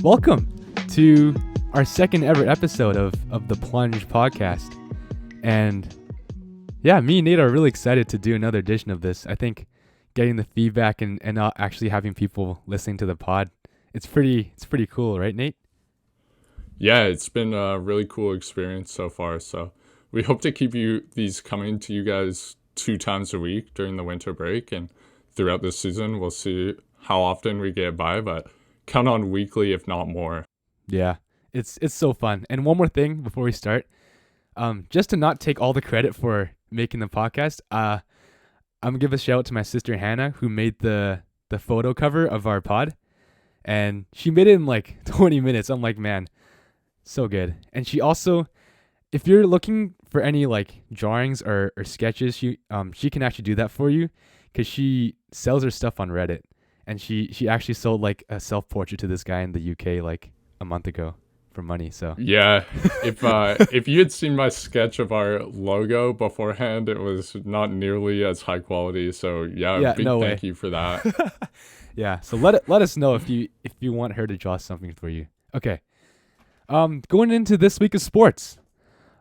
Welcome to our second ever episode of the Plunge podcast. And yeah, me and Nate are really excited to do another edition of this. I think getting the feedback and not actually having people listening to the pod, it's pretty cool, right, Nate? Yeah, it's been a really cool experience so far. So we hope to keep these coming to you guys 2 times a week during the winter break, and throughout this season, we'll see how often we get by, but count on weekly, if not more. Yeah, it's so fun. And one more thing before we start, just to not take all the credit for making the podcast, I'm gonna give a shout out to my sister Hannah, who made the photo cover of our pod, and she made it in like 20 minutes. I'm like, man, so good. And she also, if you're looking for any like drawings or sketches, she can actually do that for you, because she sells her stuff on Reddit. And she actually sold like a self-portrait to this guy in the UK like a month ago for money. So yeah, if you had seen my sketch of our logo beforehand, it was not nearly as high quality. So yeah, big no thank way. you for that. Yeah, so let us know if you want her to draw something for you. Okay. Going into this week of sports.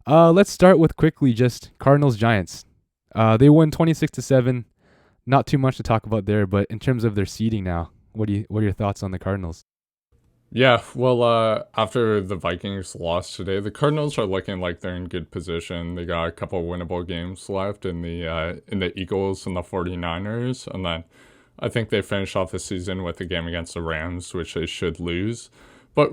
Let's start with quickly just Cardinals Giants. They won 26-7. Not too much to talk about there, but in terms of their seeding now, what are your thoughts on the Cardinals? Yeah, well, after the Vikings lost today, the Cardinals are looking like they're in good position. They got a couple winnable games left in the Eagles and the 49ers, and then I think they finish off the season with a game against the Rams, which they should lose. But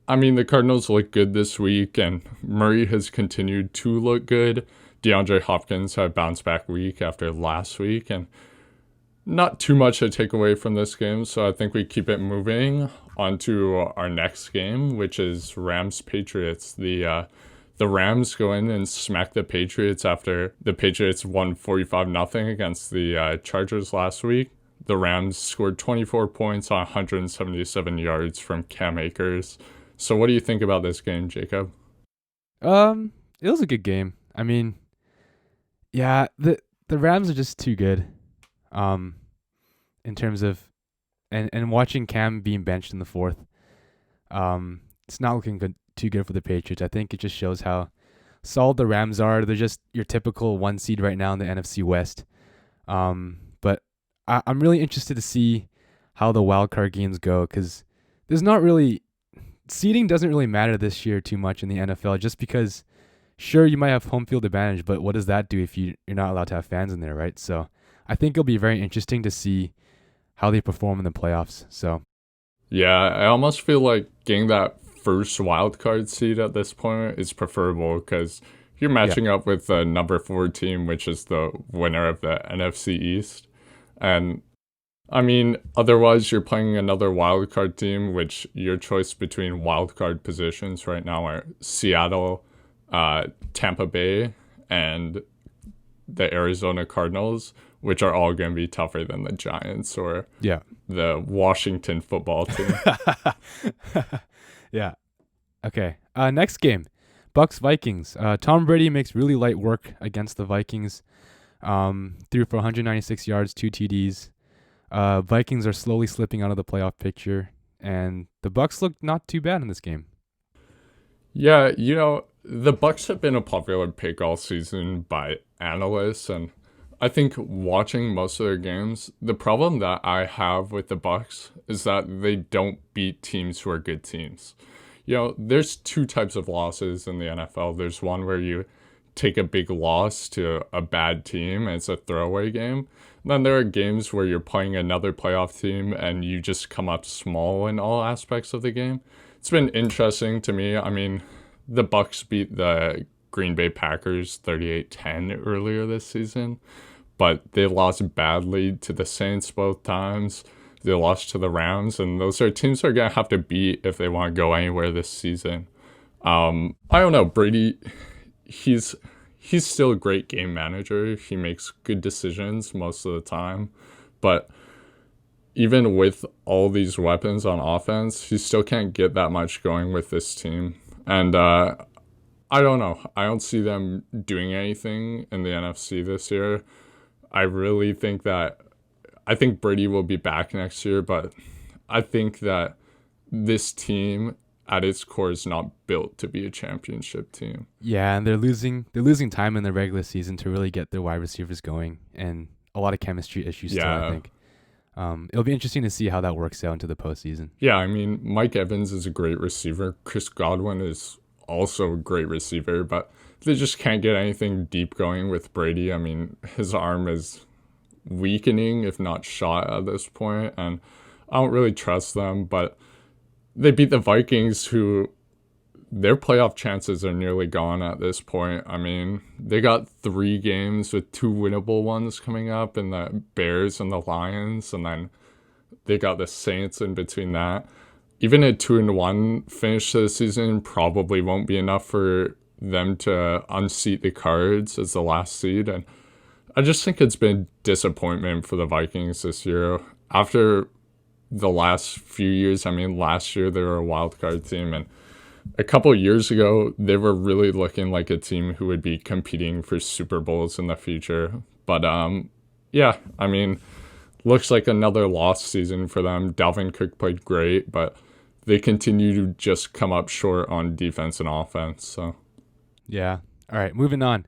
I mean, the Cardinals look good this week, and Murray has continued to look good. DeAndre Hopkins had a bounce back week after last week, and not too much to take away from this game, so I think we keep it moving on to our next game, which is Rams-Patriots. The Rams go in and smack the Patriots after the Patriots won 45-0 against the Chargers last week. The Rams scored 24 points on 177 yards from Cam Akers. So what do you think about this game, Jacob? It was a good game. I mean, yeah, the Rams are just too good. In terms of and watching Cam being benched in the fourth, it's not looking too good for the Patriots. I think it just shows how solid the Rams are. They're just your typical 1 seed right now in the NFC West. But I'm really interested to see how the wild card games go, because there's not really seeding doesn't really matter this year too much in the NFL, just because sure you might have home field advantage, but what does that do if you're not allowed to have fans in there, right? So I think it'll be very interesting to see how they perform in the playoffs. So, yeah, I almost feel like getting that first wild card seed at this point is preferable, because you're matching up with the number 4 team, which is the winner of the NFC East. And I mean, otherwise you're playing another wild card team, which your choice between wild card positions right now are Seattle, Tampa Bay, and the Arizona Cardinals, which are all going to be tougher than the Giants or the Washington football team. Yeah. Okay. Next game, Bucks-Vikings. Tom Brady makes really light work against the Vikings. Threw for 196 yards, 2 TDs. Vikings are slowly slipping out of the playoff picture, and the Bucks looked not too bad in this game. Yeah, the Bucks have been a popular pick all season by analysts, and I think watching most of their games, the problem that I have with the Bucks is that they don't beat teams who are good teams. There's 2 types of losses in the NFL. There's one where you take a big loss to a bad team and it's a throwaway game. And then there are games where you're playing another playoff team and you just come up small in all aspects of the game. It's been interesting to me. I mean, the Bucks beat the Green Bay Packers 38-10 earlier this season, but they lost badly to the Saints both times. They lost to the Rams, and those are teams they're going to have to beat if they want to go anywhere this season. I don't know. Brady, he's still a great game manager. He makes good decisions most of the time, but even with all these weapons on offense, he still can't get that much going with this team. And I don't know. I don't see them doing anything in the NFC this year. I think Brady will be back next year, but I think that this team at its core is not built to be a championship team. Yeah, and they're losing time in the regular season to really get their wide receivers going, and a lot of chemistry issues still, I Yeah. think. It'll be interesting to see how that works out into the postseason. Yeah, I mean, Mike Evans is a great receiver. Chris Godwin is also a great receiver, but they just can't get anything deep going with Brady. I mean, his arm is weakening, if not shot at this point, and I don't really trust them, but they beat the Vikings, who their playoff chances are nearly gone at this point. I mean, they got 3 games with 2 winnable ones coming up, and the Bears and the Lions, and then they got the Saints in between that. Even a 2-1 finish to the season probably won't be enough for them to unseat the Cards as the last seed. And I just think it's been disappointment for the Vikings this year. After the last few years, I mean, last year they were a wild card team, and a couple years ago they were really looking like a team who would be competing for Super Bowls in the future. But yeah, I mean, looks like another lost season for them. Dalvin Cook played great, but they continue to just come up short on defense and offense. So Yeah. All right, moving on.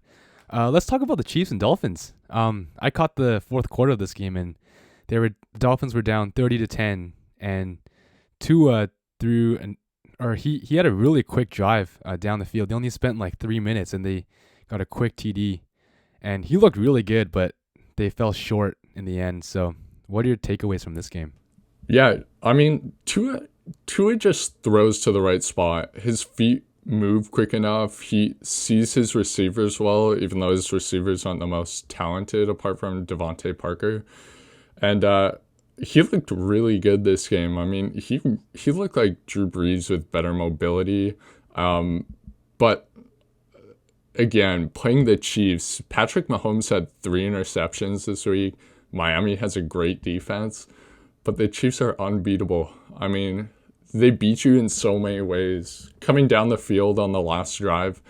Let's talk about the Chiefs and Dolphins. I caught the fourth quarter of this game, and the Dolphins were down 30-10, and Tua threw he had a really quick drive down the field. They only spent like 3 minutes, and they got a quick TD, and he looked really good, but they fell short in the end. So, what are your takeaways from this game? yeah, I mean, Tua just throws to the right spot. His feet move quick enough. He sees his receivers well, even though his receivers aren't the most talented apart from Devontae Parker. And he looked really good this game. I mean, he looked like Drew Brees with better mobility. But again, playing the Chiefs, Patrick Mahomes had 3 interceptions this week. Miami has a great defense, but the Chiefs are unbeatable. I mean, they beat you in so many ways. Coming down the field on the last drive,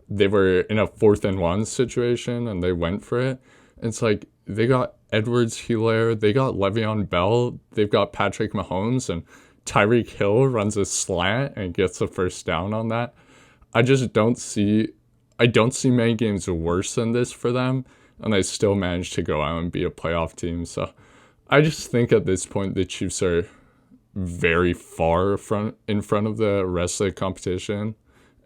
they were in a 4th-and-1 situation, and they went for it. It's like they got Edwards-Helaire, they got Le'Veon Bell, they've got Patrick Mahomes, and Tyreek Hill runs a slant and gets the first down on that. I don't see many games worse than this for them, and they still managed to go out and be a playoff team. So I just think at this point the Chiefs are very far in front of the rest of the competition,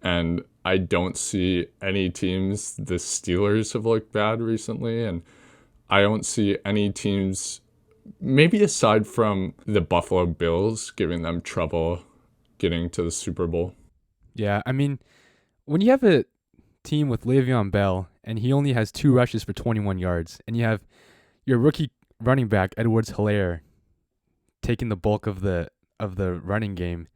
and I don't see any teams. The Steelers have looked bad recently, and I don't see any teams, maybe aside from the Buffalo Bills, giving them trouble getting to the Super Bowl. Yeah, I mean, when you have a team with Le'Veon Bell and he only has 2 rushes for 21 yards, and you have your rookie running back Edwards-Helaire taking the bulk of the running game,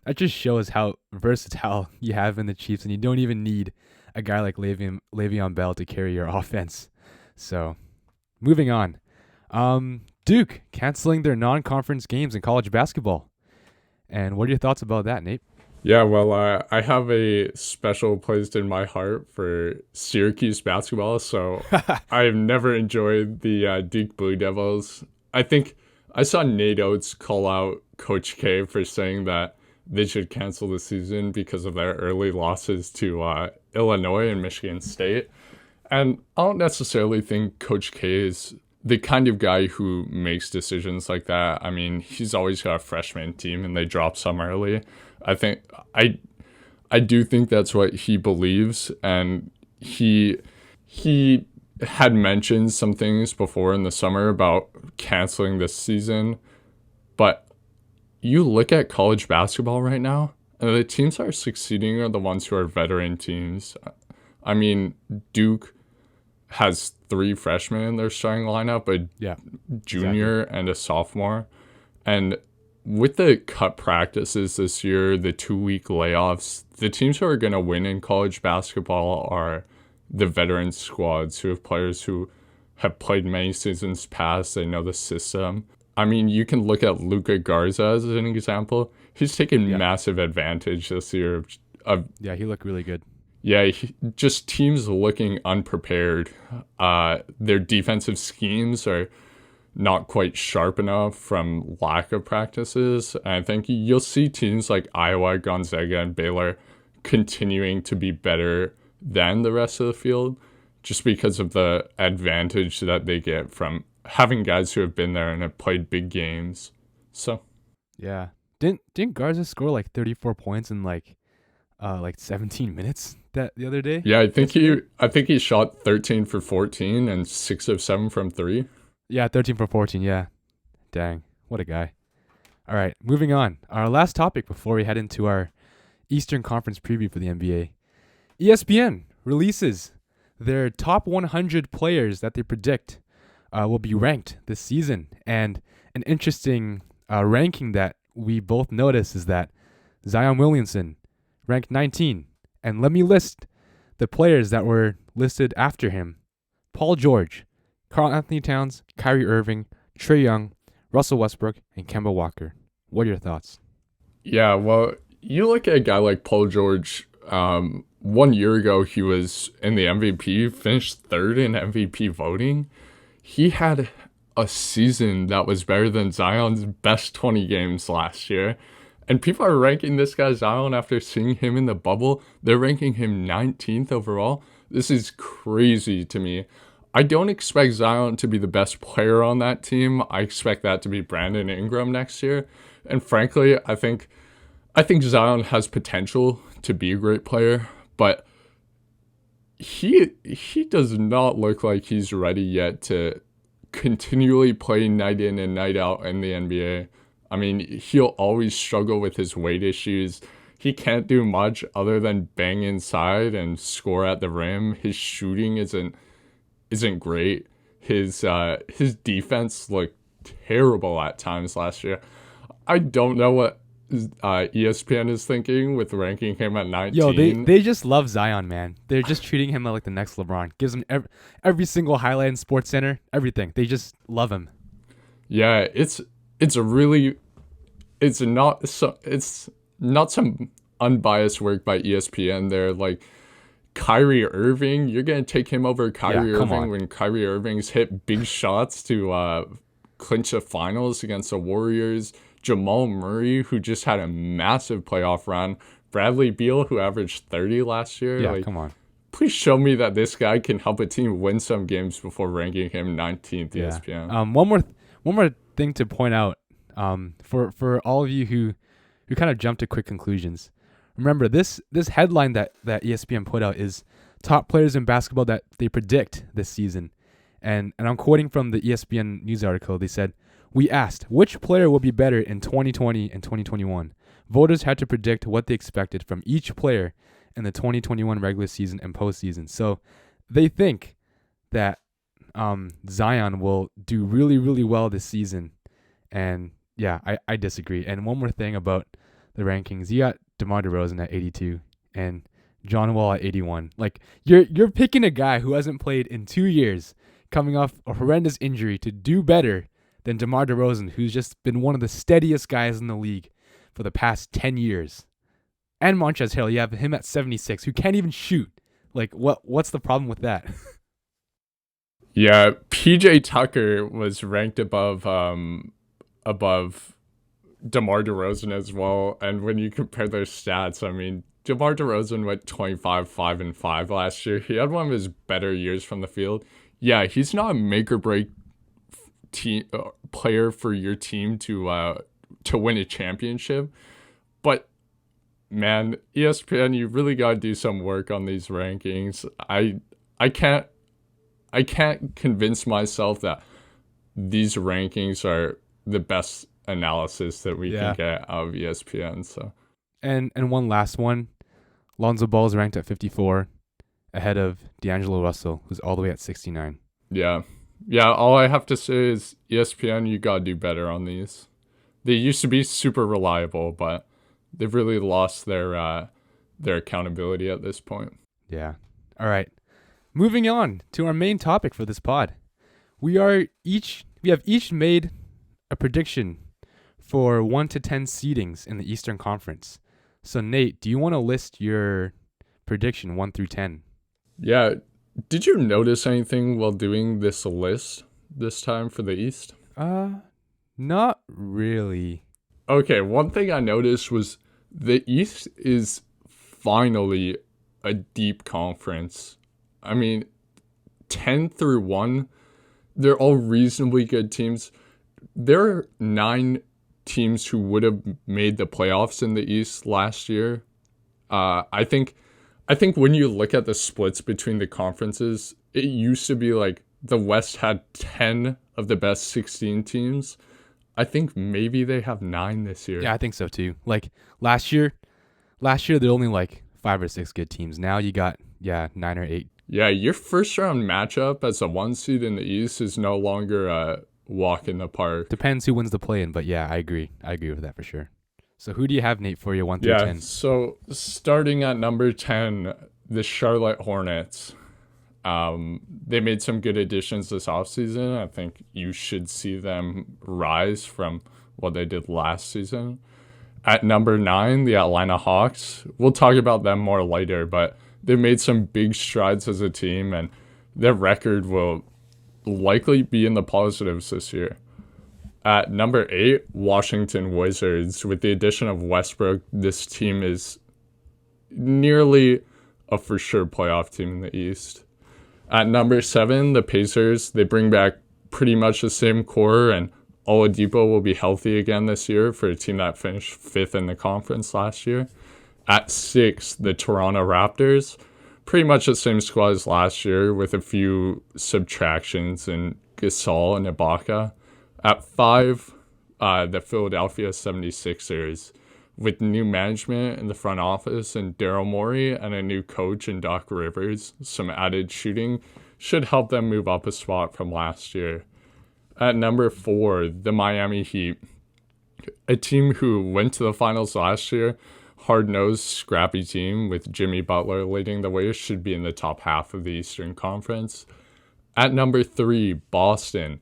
that just shows how versatile you have in the Chiefs, and you don't even need a guy like Le'Veon Bell to carry your offense. So, moving on. Duke canceling their non-conference games in college basketball. And what are your thoughts about that, Nate? Yeah, well, I have a special place in my heart for Syracuse basketball, so I've never enjoyed the Duke Blue Devils. I think I saw Nate Oates call out Coach K for saying that they should cancel the season because of their early losses to Illinois and Michigan State. And I don't necessarily think Coach K is the kind of guy who makes decisions like that. I mean, he's always got a freshman team and they drop some early. I do think that's what he believes, and he had mentioned some things before in the summer about canceling this season. But you look at college basketball right now, and the teams that are succeeding are the ones who are veteran teams. I mean, Duke has 3 freshmen in their starting lineup, a junior and a sophomore. And with the cut practices this year, the 2-week layoffs, the teams who are going to win in college basketball are the veteran squads who have players who have played many seasons past. They know the system. I mean, you can look at Luka Garza as an example. He's taken massive advantage this year Yeah, he looked really good. Yeah, just teams looking unprepared. Their defensive schemes are not quite sharp enough from lack of practices. And I think you'll see teams like Iowa, Gonzaga, and Baylor continuing to be better than the rest of the field just because of the advantage that they get from having guys who have been there and have played big games. So Yeah. Didn't Garza score like 34 points in like 17 minutes that the other day? yeah, Yesterday? I think he shot 13 for 14 and 6 of 7 from 3. Yeah, 13 for 14. Yeah. Dang. What a guy. All right, moving on. Our last topic before we head into our Eastern Conference preview for the NBA. ESPN releases their top 100 players that they predict will be ranked this season. And an interesting ranking that we both notice is that Zion Williamson ranked 19. And let me list the players that were listed after him: Paul George, Karl Anthony Towns, Kyrie Irving, Trae Young, Russell Westbrook, and Kemba Walker. What are your thoughts? Yeah, well, you look at a guy like Paul George. 1 year ago, he was in the MVP, finished third in MVP voting. He had a season that was better than Zion's best 20 games last year. And people are ranking this guy Zion after seeing him in the bubble. They're ranking him 19th overall. This is crazy to me. I don't expect Zion to be the best player on that team. I expect that to be Brandon Ingram next year. And frankly, I think Zion has potential to be a great player, but he does not look like he's ready yet to continually play night in and night out in the NBA. I mean, he'll always struggle with his weight issues. He can't do much other than bang inside and score at the rim. His shooting isn't great. His defense looked terrible at times last year. I don't know what ESPN is thinking with ranking him at Yo, 19. they just love Zion, man. They're just treating him like the next LeBron. Gives him every single highlight in Sports Center, everything. They just love him. Yeah, it's a really it's not some unbiased work by ESPN. They're like Kyrie Irving. You're gonna take him over Yeah, Kyrie come Irving on. when Kyrie Irving's hit big shots to clinch the finals against the Warriors. Jamal Murray, who just had a massive playoff run. Bradley Beal, who averaged 30 last year. Yeah, Like, come on. please show me that this guy can help a team win some games before ranking him 19th Yeah. ESPN. One more thing to point out. For all of you who kind of jump to quick conclusions. Remember this headline that ESPN put out is top players in basketball that they predict this season. And I'm quoting from the ESPN news article. They said, "We asked which player will be better in 2020 and 2021. Voters had to predict what they expected from each player in the 2021 regular season and postseason." So they think that Zion will do really, really well this season. And yeah, I disagree. And one more thing about the rankings. You got DeMar DeRozan at 82 and John Wall at 81. Like you're picking a guy who hasn't played in 2 years, coming off a horrendous injury, to do better than DeMar DeRozan, who's just been one of the steadiest guys in the league for the past 10 years. And Montrezl Harrell, you have him at 76, who can't even shoot. Like what's the problem with that? Yeah, PJ Tucker was ranked above DeMar DeRozan as well. And when you compare their stats, I mean, DeMar DeRozan went 25, 5, and 5 last year. He had one of his better years from the field. Yeah, he's not a make or break team player for your team to win a championship, but man, ESPN, you really got to do some work on these rankings. I can't I can't convince myself that these rankings are the best analysis that we Yeah. can get out of ESPN. So And one last one. Lonzo Ball is ranked at 54, ahead of D'Angelo Russell, who's all the way at 69. yeah, all I have to say is ESPN, you gotta do better on these. They used to be super reliable, but they've really lost their accountability at this point. Yeah. All right. Moving on to our main topic for this pod. We have each made a prediction for 1 to 10 seedings in the Eastern Conference. So Nate, do you want to list your prediction 1 through 10? Yeah, did you notice anything while doing this list this time for the East? Uh, not really. Okay, one thing I noticed was the East is finally a deep conference. I mean, 10 through 1, they're all reasonably good teams. There are 9 teams who would have made the playoffs in the East last year. I think when you look at the splits between the conferences, it used to be like the West had 10 of the best 16 teams. I think maybe they have 9 this year. Yeah, I think so too. Like last year, there were only like 5 or 6 good teams. Now you got, yeah, 9 or 8. Yeah, your first round matchup as a 1 seed in the East is no longer a walk in the park. Depends who wins the play in, but yeah, I agree. I agree with that for sure. So who do you have, Nate, for your 1 through Yeah, 10? so starting at number 10, the Charlotte Hornets. They made some good additions this offseason. I think you should see them rise from what they did last season. At number 9, the Atlanta Hawks. We'll talk about them more later, but they made some big strides as a team, and their record will likely be in the positives this year. At number 8, Washington Wizards. With the addition of Westbrook, this team is nearly a for sure playoff team in the East. At number 7, the Pacers. They bring back pretty much the same core, and Oladipo will be healthy again this year for a team that finished 5th in the conference last year. At 6, the Toronto Raptors. Pretty much the same squad as last year with a few subtractions in Gasol and Ibaka. At 5, the Philadelphia 76ers. With new management in the front office and Daryl Morey and a new coach in Doc Rivers, some added shooting should help them move up a spot from last year. At number 4, the Miami Heat. A team who went to the finals last year, hard-nosed, scrappy team with Jimmy Butler leading the way, should be in the top half of the Eastern Conference. At number 3, Boston.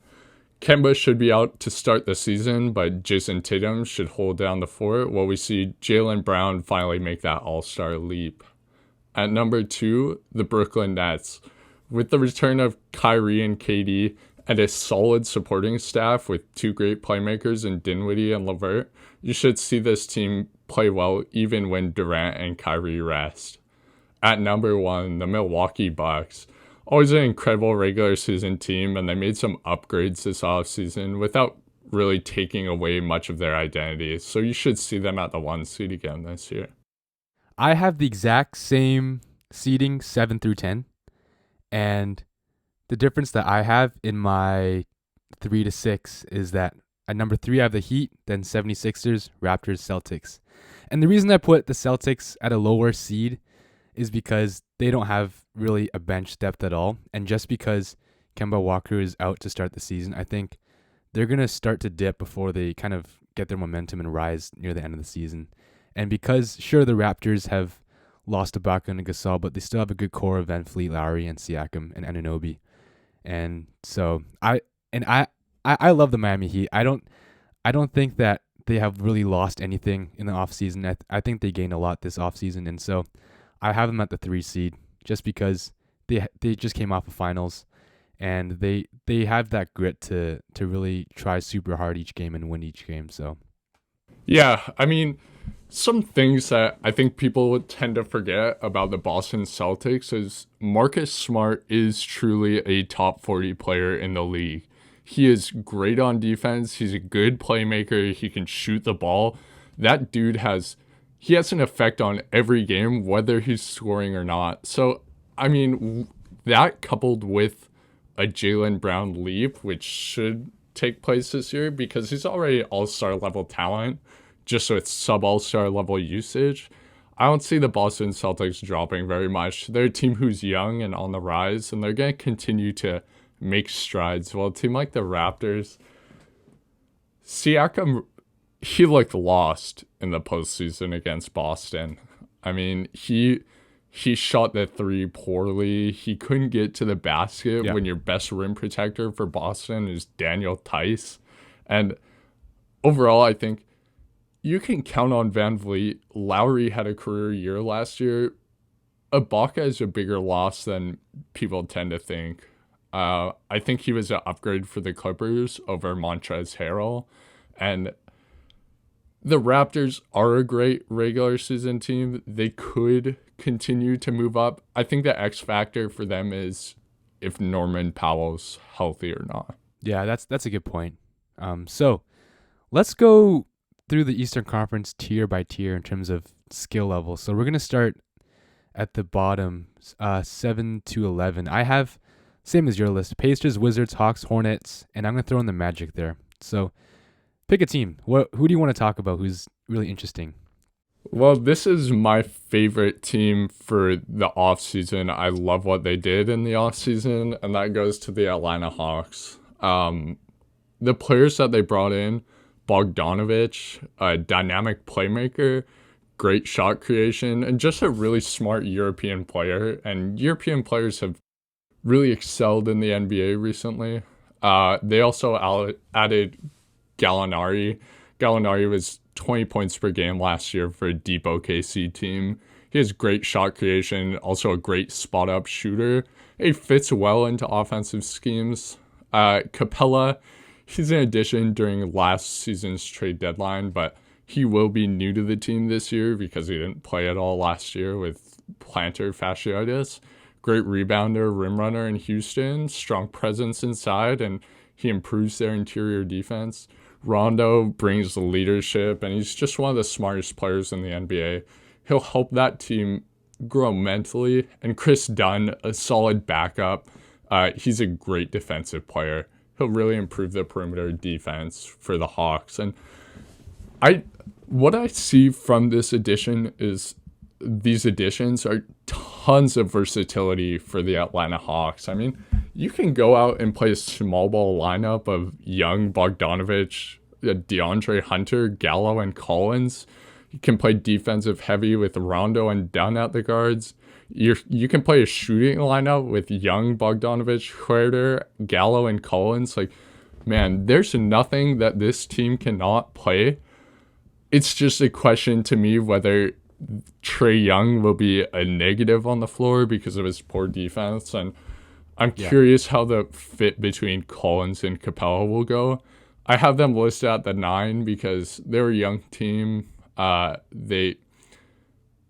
Kemba should be out to start the season, but Jason Tatum should hold down the fort while we see Jaylen Brown finally make that all-star leap. At number 2, the Brooklyn Nets. With the return of Kyrie and KD and a solid supporting staff with 2 great playmakers in Dinwiddie and LeVert, you should see this team play well even when Durant and Kyrie rest. At number 1, the Milwaukee Bucks. Always an incredible regular season team, and they made some upgrades this offseason without really taking away much of their identity. So you should see them at the 1 seed again this year. I have the exact same seeding, 7 through 10. And the difference that I have in my 3 to 6 is that at number 3, I have the Heat, then 76ers, Raptors, Celtics. And the reason I put the Celtics at a lower seed is because they don't have really a bench depth at all. And just because Kemba Walker is out to start the season, I think they're going to start to dip before they kind of get their momentum and rise near the end of the season. And because, sure, the Raptors have lost Ibaka and Gasol, but they still have a good core of Van Fleet, Lowry, and Siakam and Anunoby. And so I love the Miami Heat. I don't think that they have really lost anything in the offseason. I think they gained a lot this offseason, and so I have them at the 3 seed just because they just came off of finals, and they have that grit to really try super hard each game and win each game. So Yeah, I mean, some things that I think people would tend to forget about the Boston Celtics is Marcus Smart is truly a top 40 player in the league. He is great on defense. He's a good playmaker. He can shoot the ball. That dude has an effect on every game, whether he's scoring or not. So, I mean, that coupled with a Jaylen Brown leap, which should take place this year because he's already all-star level talent, just with sub-all-star level usage, I don't see the Boston Celtics dropping very much. They're a team who's young and on the rise, and they're going to continue to make strides. While a team like the Raptors, Siakam, he looked lost in the postseason against Boston. I mean, he shot the 3 poorly. He couldn't get to the basket when your best rim protector for Boston is Daniel Tice. And overall, I think you can count on Van Vliet. Lowry had a career year last year. Ibaka is a bigger loss than people tend to think. I think he was an upgrade for the Clippers over Montrezl Harrell. And the Raptors are a great regular season team. They could continue to move up. I think the X factor for them is if Norman Powell's healthy or not. Yeah, that's a good point. So let's go through the Eastern Conference tier by tier in terms of skill level. So we're gonna start at the bottom, 7 to 11. I have same as your list: Pacers, Wizards, Hawks, Hornets, and I'm gonna throw in the Magic there. So pick a team. Who do you want to talk about? Who's really interesting? Well, this is my favorite team for the offseason. I love what they did in the offseason, and that goes to the Atlanta Hawks. The players that they brought in, Bogdanovich, a dynamic playmaker, great shot creation, and just a really smart European player. And European players have really excelled in the NBA recently. They also added Gallinari. Gallinari was 20 points per game last year for a deep OKC team. He has great shot creation, also a great spot up shooter. He fits well into offensive schemes. Capella, he's an addition during last season's trade deadline, but he will be new to the team this year because he didn't play at all last year with plantar fasciitis. Great rebounder, rim runner in Houston, strong presence inside, and he improves their interior defense. Rondo brings the leadership, and he's just one of the smartest players in the NBA. He'll help that team grow mentally. And Chris Dunn, a solid backup. He's a great defensive player. He'll really improve the perimeter defense for the Hawks. And what I see from this addition is these additions are tons of versatility for the Atlanta Hawks. I mean, you can go out and play a small ball lineup of Young, Bogdanovich, DeAndre Hunter, Gallo, and Collins. You can play defensive heavy with Rondo and Dunn at the guards. You can play a shooting lineup with Young, Bogdanovich, Huerter, Gallo, and Collins. Like, man, there's nothing that this team cannot play. It's just a question to me whether Trae Young will be a negative on the floor because of his poor defense. And I'm curious how the fit between Collins and Capella will go. I have them listed at the 9 because they're a young team. They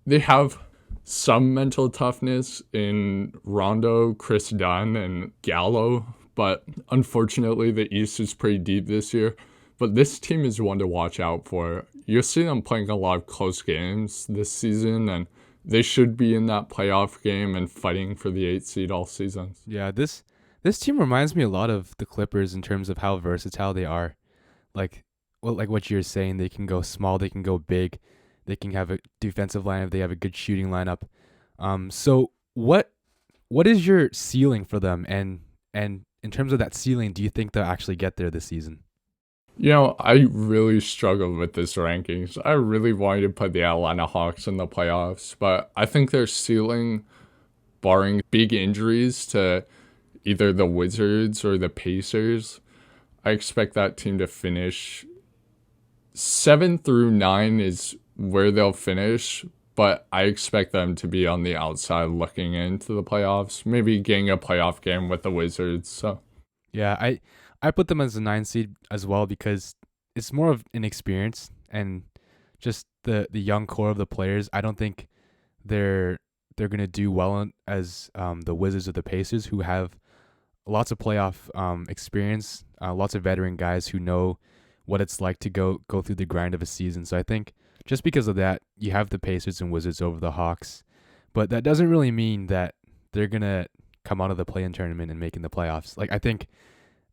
have some mental toughness in Rondo, Chris Dunn, and Gallo, but unfortunately the East is pretty deep this year. But this team is one to watch out for. You'll see them playing a lot of close games this season, and they should be in that playoff game and fighting for the 8th seed all season. Yeah, this team reminds me a lot of the Clippers in terms of how versatile they are. Like what you're saying, they can go small, they can go big, they can have a defensive lineup, they have a good shooting lineup. So what is your ceiling for them? And in terms of that ceiling, do you think they'll actually get there this season? You know, I really struggled with this rankings. I really wanted to put the Atlanta Hawks in the playoffs, but I think their ceiling, barring big injuries to either the Wizards or the Pacers, I expect that team to finish 7 through 9 is where they'll finish, but I expect them to be on the outside looking into the playoffs, maybe getting a playoff game with the Wizards. So Yeah, I put them as a 9 seed as well because it's more of an experience and just the young core of the players. I don't think they're gonna do well as the Wizards or the Pacers, who have lots of playoff experience, lots of veteran guys who know what it's like to go through the grind of a season. So I think just because of that, you have the Pacers and Wizards over the Hawks, but that doesn't really mean that they're gonna come out of the play-in tournament and making the playoffs. Like, I think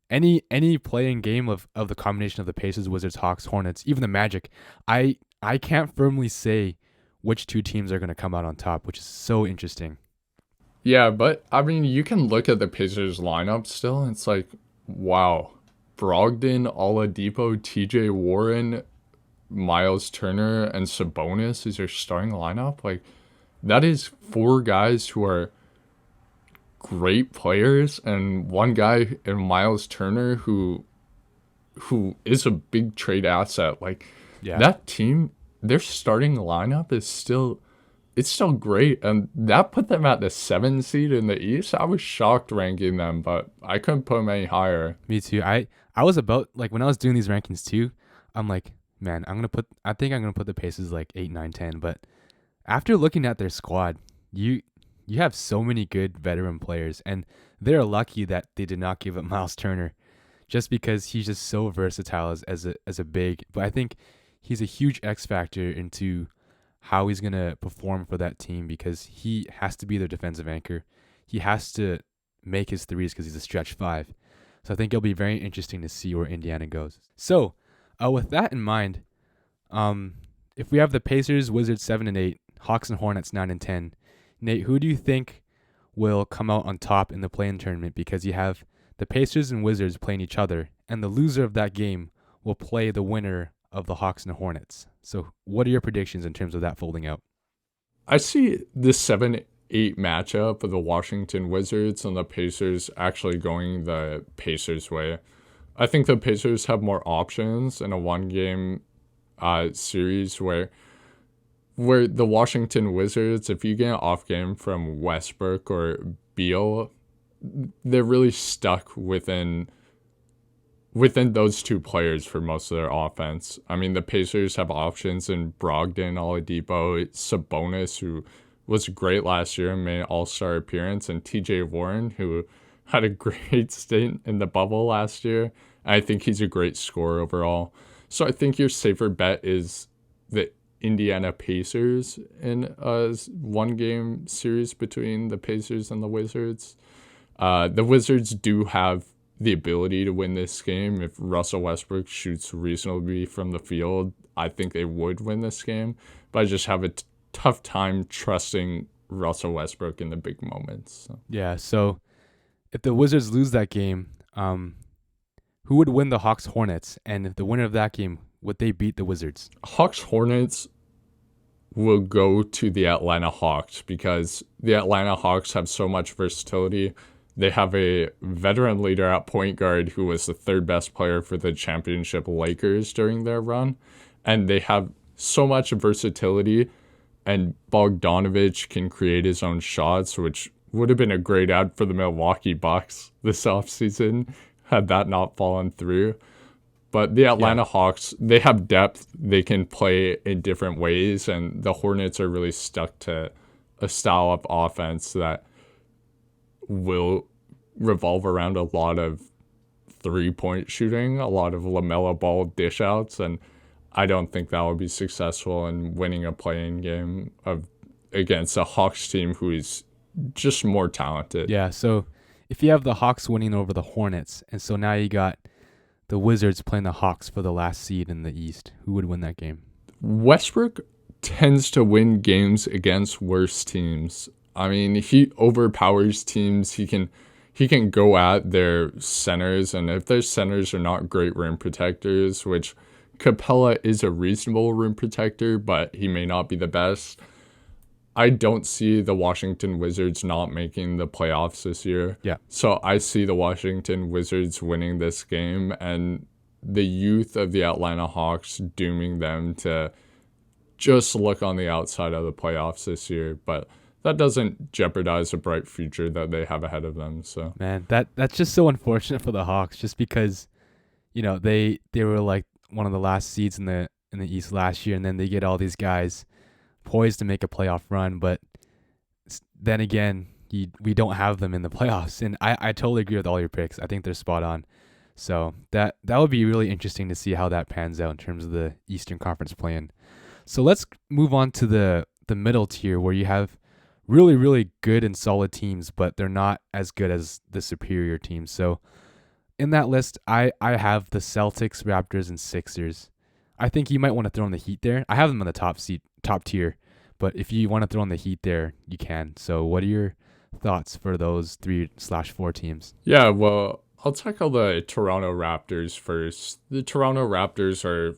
any playing game of the combination of the Pacers, Wizards, Hawks, Hornets, even the Magic, I can't firmly say which two teams are going to come out on top, which is so interesting. yeah, but I mean, you can look at the Pacers lineup still, and it's like, wow, Brogdon, Oladipo, TJ Warren, Miles Turner, and Sabonis is your starting lineup. Like, that is 4 guys who are great players, and one guy in Miles Turner who is a big trade asset. Like, Yeah. that team, their starting lineup is still it's still great. And that put them at the 7 seed in the East. I was shocked ranking them, but I couldn't put them any higher. Me too. I was about like when I was doing these rankings too. I'm like, man, I think I'm gonna put the Pacers like 8, 9, 10. But after looking at their squad, you have so many good veteran players, and they're lucky that they did not give up Miles Turner, just because he's just so versatile as a big. But I think he's a huge X factor into how he's gonna perform for that team because he has to be their defensive anchor. He has to make his threes because he's a stretch five. So I think it'll be very interesting to see where Indiana goes. So, with that in mind, if we have the Pacers, Wizards 7 and 8, Hawks and Hornets 9 and 10, Nate, who do you think will come out on top in the play-in tournament? Because you have the Pacers and Wizards playing each other, and the loser of that game will play the winner of the Hawks and the Hornets. So, what are your predictions in terms of that folding out? I see the 7-8 matchup of the Washington Wizards and the Pacers actually going the Pacers' way. I think the Pacers have more options in a one-game series where the Washington Wizards, if you get an off game from Westbrook or Beal, they're really stuck within those two players for most of their offense. I mean, the Pacers have options in Brogdon, Oladipo, Sabonis, who was great last year and made an all-star appearance, and TJ Warren, who had a great stint in the bubble last year. I think he's a great scorer overall. So I think your safer bet is the Indiana Pacers in a one-game series between the Pacers and the Wizards. The Wizards do have the ability to win this game. If Russell Westbrook shoots reasonably from the field, I think they would win this game. But I just have a tough time trusting Russell Westbrook in the big moments. So. Yeah, so if the Wizards lose that game, who would win the Hawks Hornets? And if the winner of that game, would they beat the Wizards? Hawks Hornets will go to the Atlanta Hawks because the Atlanta Hawks have so much versatility. They have a veteran leader at point guard who was the third best player for the championship Lakers during their run. And they have so much versatility, and Bogdanovich can create his own shots, which would have been a great ad for the Milwaukee Bucks this offseason had that not fallen through. But the Atlanta Hawks, they have depth. They can play in different ways, and the Hornets are really stuck to a style of offense that will revolve around a lot of three-point shooting, a lot of LaMelo Ball dish outs, and I don't think that will be successful in winning a play-in game against a Hawks team who is just more talented. Yeah, so if you have the Hawks winning over the Hornets, and so now you got the Wizards playing the Hawks for the last seed in the East, who would win that game? Westbrook tends to win games against worse teams. I mean, he overpowers teams. He can go at their centers, and if their centers are not great rim protectors, which Capella is a reasonable rim protector, but he may not be the best. I don't see the Washington Wizards not making the playoffs this year. Yeah. So I see the Washington Wizards winning this game, and the youth of the Atlanta Hawks dooming them to just look on the outside of the playoffs this year. But that doesn't jeopardize the bright future that they have ahead of them. So Man, that's just so unfortunate for the Hawks, just because, they were like one of the last seeds in the East last year, and then they get all these guys poised to make a playoff run, but then again, we don't have them in the playoffs, and I totally agree with all your picks. I think they're spot on. So that would be really interesting to see how that pans out in terms of the Eastern Conference play-in. So let's move on to the middle tier where you have really, really good and solid teams, but they're not as good as the superior teams. So in that list, I have the Celtics, Raptors, and Sixers. I think you might want to throw in the Heat there. I have them on the top tier, but if you want to throw in the Heat there, you can. So what are your thoughts for those 3/4 teams? yeah, well, I'll tackle the Toronto Raptors first. The Toronto Raptors are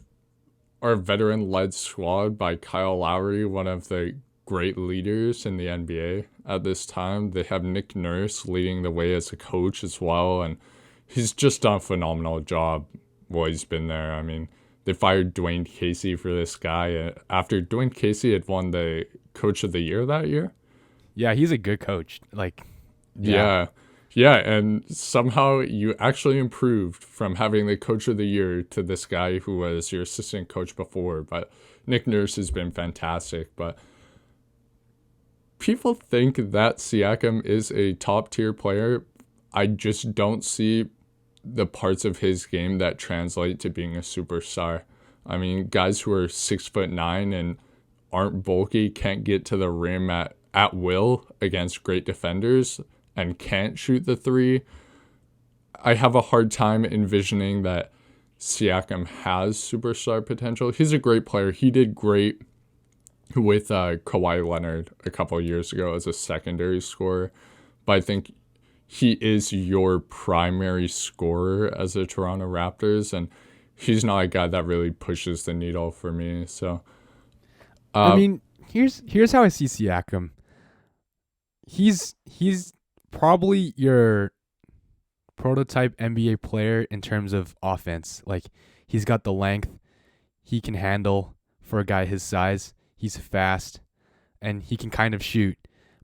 a veteran-led squad by Kyle Lowry, one of the great leaders in the NBA at this time. They have Nick Nurse leading the way as a coach as well, and he's just done a phenomenal job while he's been there. I mean, they fired Dwayne Casey for this guy after Dwayne Casey had won the coach of the year that year. Yeah, he's a good coach. Like, yeah. Yeah. Yeah, and somehow you actually improved from having the coach of the year to this guy who was your assistant coach before. But Nick Nurse has been fantastic. But people think that Siakam is a top tier player. I just don't see the parts of his game that translate to being a superstar. I mean, guys who are 6'9" and aren't bulky can't get to the rim at will against great defenders and can't shoot the three. I have a hard time envisioning that Siakam has superstar potential. He's a great player. He did great with Kawhi Leonard a couple of years ago as a secondary scorer, but I think he is your primary scorer as a Toronto Raptors, and he's not a guy that really pushes the needle for me. So, I mean, here's how I see Siakam. He's probably your prototype NBA player in terms of offense. Like, he's got the length he can handle for a guy his size. He's fast and he can kind of shoot.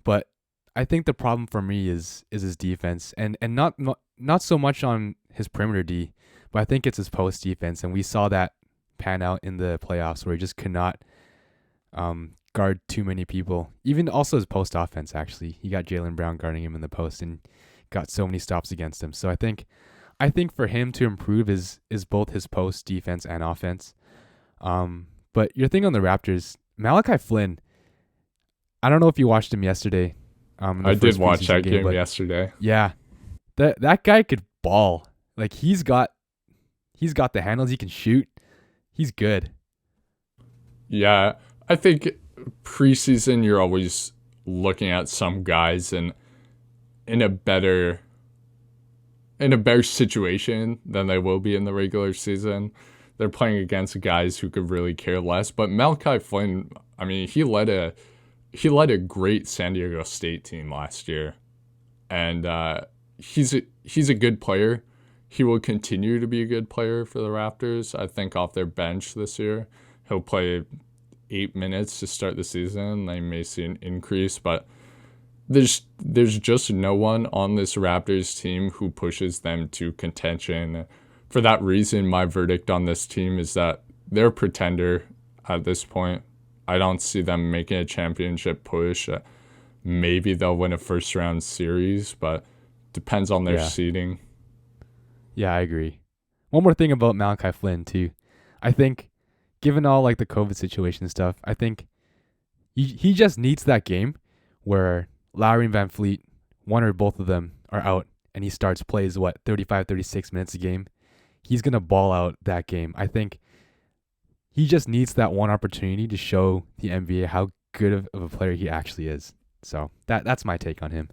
But I think the problem for me is his defense, and not so much on his perimeter D, but I think it's his post defense, and we saw that pan out in the playoffs where he just could not guard too many people. Even also his post offense, actually, he got Jaylen Brown guarding him in the post and got so many stops against him. So I think for him to improve is both his post defense and offense. But your thing on the Raptors, Malachi Flynn, I don't know if you watched him yesterday. I did watch that game yesterday. Yeah, that guy could ball. Like, he's got the handles. He can shoot. He's good. Yeah, I think preseason you're always looking at some guys and in a better situation than they will be in the regular season. They're playing against guys who could really care less. But Malachi Flynn, I mean, he led a great San Diego State team last year, and he's a good player. He will continue to be a good player for the Raptors. I think off their bench this year, he'll play 8 minutes to start the season. They may see an increase, but there's just no one on this Raptors team who pushes them to contention. For that reason, my verdict on this team is that they're a pretender at this point. I don't see them making a championship push. Maybe they'll win a first-round series, but depends on their seeding. Yeah, I agree. One more thing about Malachi Flynn, too. I think, given all like the COVID situation and stuff, I think he just needs that game where Lowry and Van Fleet, one or both of them, are out, and he plays 35, 36 minutes a game. He's going to ball out that game. I think he just needs that one opportunity to show the NBA how good of a player he actually is. So that's my take on him.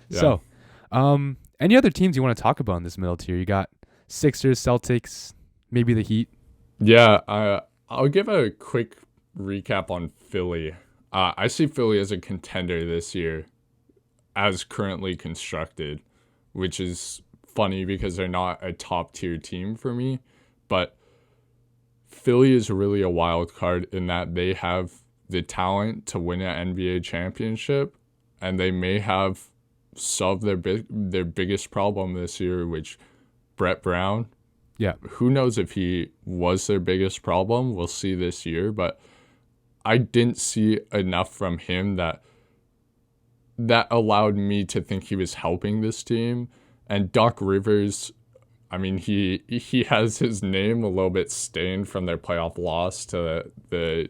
Yeah. So, any other teams you want to talk about in this middle tier? You got Sixers, Celtics, maybe the Heat. Yeah, I'll give a quick recap on Philly. I see Philly as a contender this year, as currently constructed, which is funny because they're not a top tier team for me, but Philly is really a wild card in that they have the talent to win an NBA championship, and they may have solved their biggest problem this year, which Brett Brown. Yeah. Who knows if he was their biggest problem? We'll see this year, but I didn't see enough from him that allowed me to think he was helping this team. And Doc Rivers, I mean, he has his name a little bit stained from their playoff loss to the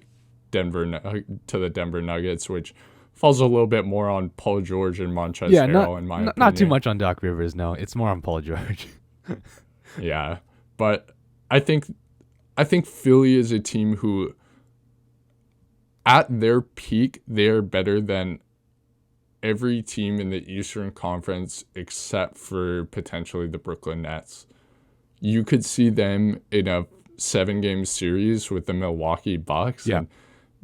Denver Nuggets, which falls a little bit more on Paul George and Montrezl Harrell, in my opinion. Not too much on Doc Rivers, no. It's more on Paul George. Yeah, but I think Philly is a team who, at their peak, they are better than every team in the Eastern Conference except for potentially the Brooklyn Nets. You could see them in a 7-game series with the Milwaukee Bucks, and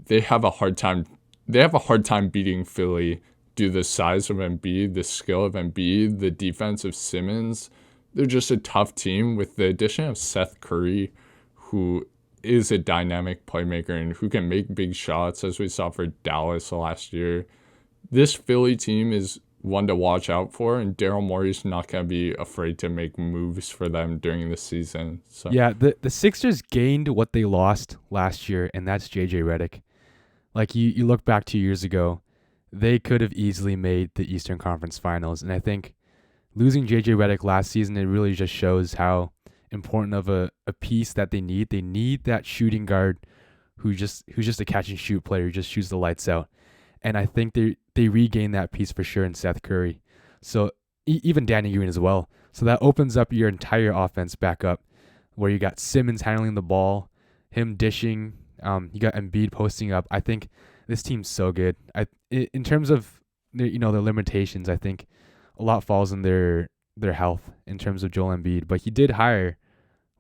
they have a hard time. They have a hard time beating Philly due to the size of Embiid, the skill of Embiid, the defense of Simmons. They're just a tough team with the addition of Seth Curry, who is a dynamic playmaker and who can make big shots, as we saw for Dallas last year. This Philly team is one to watch out for, and Daryl Morey's not going to be afraid to make moves for them during the season. So Yeah, the Sixers gained what they lost last year, and that's JJ Redick. Like you look back 2 years ago, they could have easily made the Eastern Conference Finals, and I think losing JJ Redick last season, it really just shows how important of a piece that they need. They need that shooting guard who's just a catch and shoot player who just shoots the lights out. And I think they regain that piece for sure in Seth Curry. So even Danny Green as well. So that opens up your entire offense back up, where you got Simmons handling the ball, him dishing. You got Embiid posting up. I think this team's so good. In terms of their limitations, I think a lot falls in their health in terms of Joel Embiid. But he did hire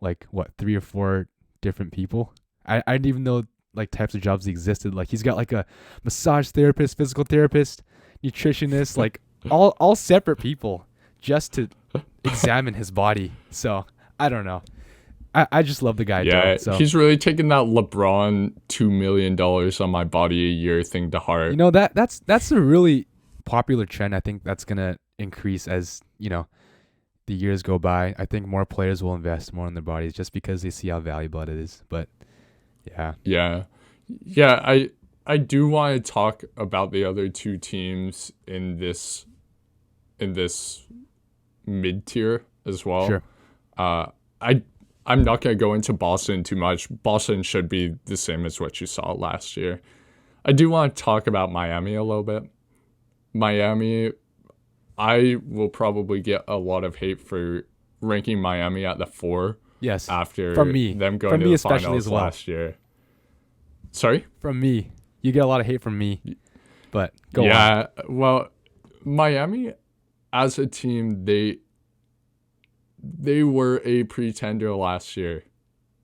like what 3 or 4 different people. I didn't even know like types of jobs existed. Like he's got like a massage therapist, physical therapist, nutritionist, like all separate people just to examine his body. So I don't know. I just love the guy. yeah, So he's really taking that LeBron $2 million on my body a year thing to heart. That's a really popular trend. I think that's gonna increase as the years go by. I think more players will invest more in their bodies just because they see how valuable it is. But yeah. Yeah. I do want to talk about the other two teams in this mid tier as well. Sure. I'm not gonna go into Boston too much. Boston should be the same as what you saw last year. I do want to talk about Miami a little bit. Miami, I will probably get a lot of hate for ranking Miami at the 4. Yes. After From me. them going From to me the especially finals as well. last year. Sorry? From me. You get a lot of hate from me. But go on. Yeah, well, Miami as a team, they were a pretender last year.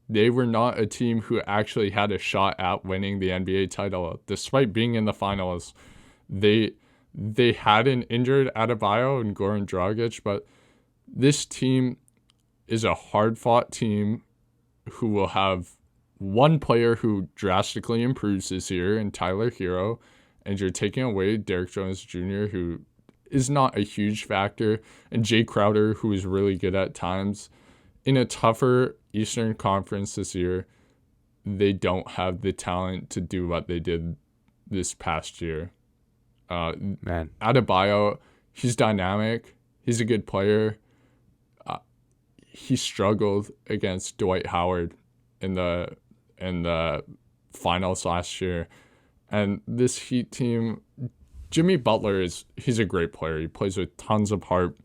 They were not a team who actually had a shot at winning the NBA title. Despite being in the finals, they had an injured Adebayo and Goran Dragic, but this team is a hard-fought team who will have one player who drastically improves this year in Tyler Hero, and you're taking away Derrick Jones Jr., who is not a huge factor, and Jay Crowder, who is really good at times. In a tougher Eastern Conference this year, they don't have the talent to do what they did this past year. Man. Adebayo, he's dynamic. He's a good player. He struggled against Dwight Howard in the finals last year. And this Heat team, Jimmy Butler he's a great player. He plays with tons of heart,